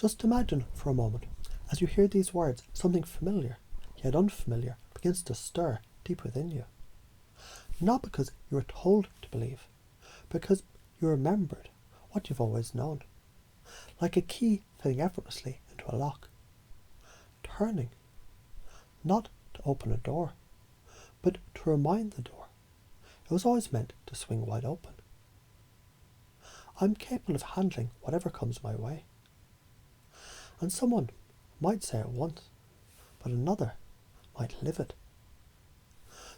Just imagine for a moment, as you hear these words, something familiar, yet unfamiliar, begins to stir deep within you. Not because you were told to believe, because you remembered what you've always known. Like a key fitting effortlessly into a lock. Turning, not to open a door, but to remind the door. It was always meant to swing wide open. I'm capable of handling whatever comes my way. And someone might say it once, but another might live it.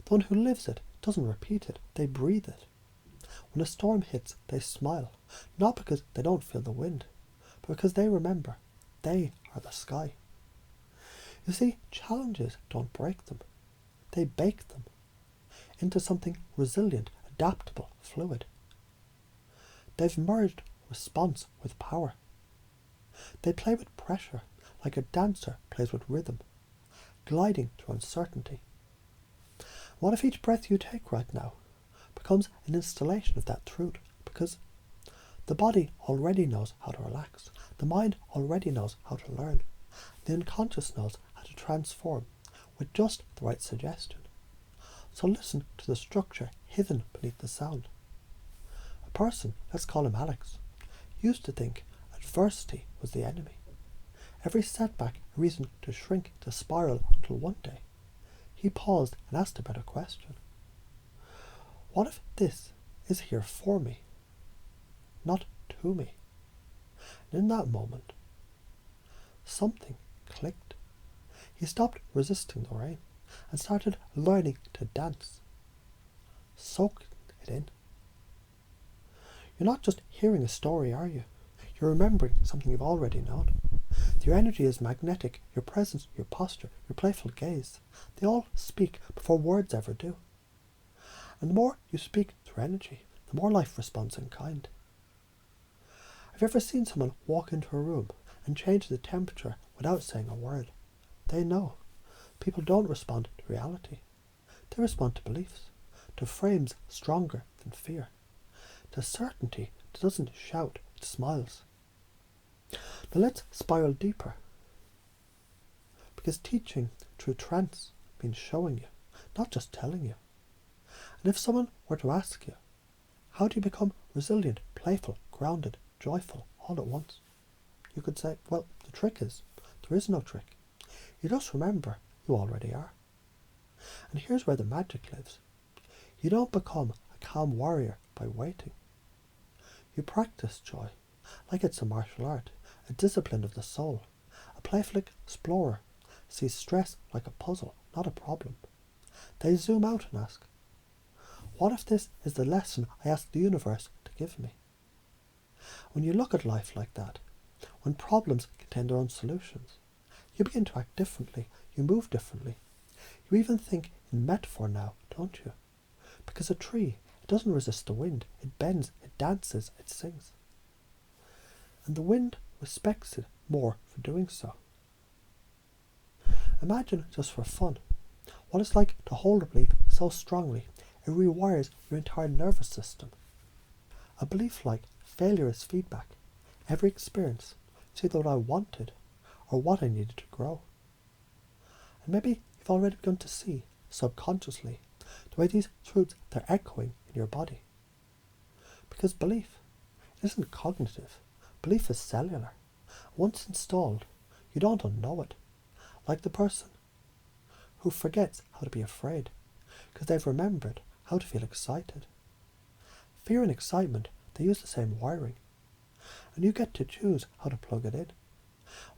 The one who lives it doesn't repeat it, they breathe it. When a storm hits, they smile, not because they don't feel the wind, but because they remember they are the sky. You see, challenges don't break them, they bake them into something resilient, adaptable, fluid. They've merged response with power. They play with pressure like a dancer plays with rhythm, gliding through uncertainty. What if each breath you take right now becomes an installation of that truth? Because the body already knows how to relax. The mind already knows how to learn. The unconscious knows how to transform with just the right suggestion. So listen to the structure hidden beneath the sound. A person, let's call him Alex, used to think adversity was the enemy. Every setback a reason to shrink, to spiral, until one day he paused and asked a better question. What if this is here for me, not to me? And in that moment, something clicked. He stopped resisting the rain and started learning to dance, soaking it in. You're not just hearing a story, are you? You're remembering something you've already known. Your energy is magnetic, your presence, your posture, your playful gaze. They all speak before words ever do. And the more you speak through energy, the more life responds in kind. Have you ever seen someone walk into a room and change the temperature without saying a word? They know. People don't respond to reality. They respond to beliefs, to frames stronger than fear, to certainty that doesn't shout, it smiles. Now let's spiral deeper. Because teaching through trance means showing you, not just telling you. And if someone were to ask you, how do you become resilient, playful, grounded, joyful, all at once? You could say, well, the trick is, there is no trick. You just remember you already are. And here's where the magic lives. You don't become a calm warrior by waiting. You practice joy, like it's a martial art, a discipline of the soul. A playful explorer sees stress like a puzzle, not a problem. They zoom out and ask, what if this is the lesson I asked the universe to give me? When you look at life like that, when problems contain their own solutions, you begin to act differently, you move differently. You even think in metaphor now, don't you? Because a tree, it doesn't resist the wind, it bends, it dances, it sings. And the wind respects it more for doing so. Imagine, just for fun, what it's like to hold a belief so strongly it rewires your entire nervous system. A belief like failure is feedback. Every experience is either what I wanted or what I needed to grow. And maybe you've already begun to see, subconsciously, the way these truths they're echoing in your body. Because belief isn't cognitive. Belief is cellular. Once installed, you don't unknow it. Like the person who forgets how to be afraid because they've remembered how to feel excited. Fear and excitement, they use the same wiring. And you get to choose how to plug it in.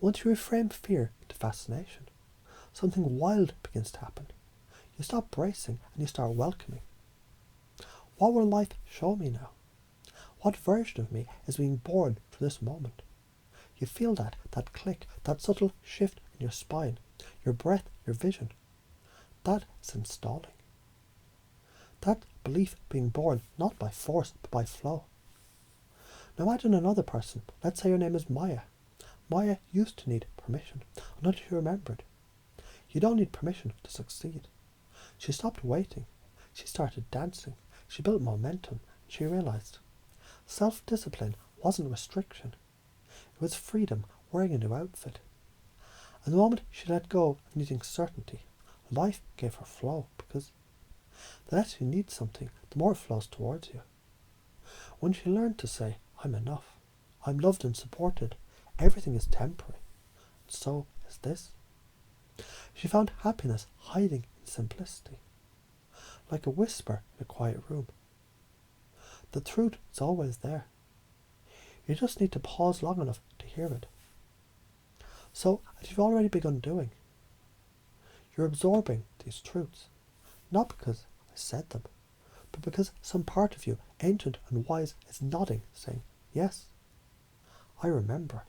Once you reframe fear into fascination, something wild begins to happen. You stop bracing and you start welcoming. What will life show me now? What version of me is being born for this moment? You feel that click, that subtle shift in your spine, your breath, your vision. That is installing. That belief being born not by force but by flow. Now imagine another person. Let's say your name is Maya. Maya used to need permission until she remembered. You don't need permission to succeed. She stopped waiting. She started dancing. She built momentum. She realized self-discipline wasn't restriction. It was freedom wearing a new outfit. And the moment she let go of needing certainty, life gave her flow, because the less you need something, the more it flows towards you. When she learned to say, I'm enough, I'm loved and supported, everything is temporary, and so is this. She found happiness hiding in simplicity, like a whisper in a quiet room. The truth is always there. You just need to pause long enough to hear it. So, as you've already begun doing, you're absorbing these truths, not because I said them, but because some part of you, ancient and wise, is nodding, saying, yes, I remember.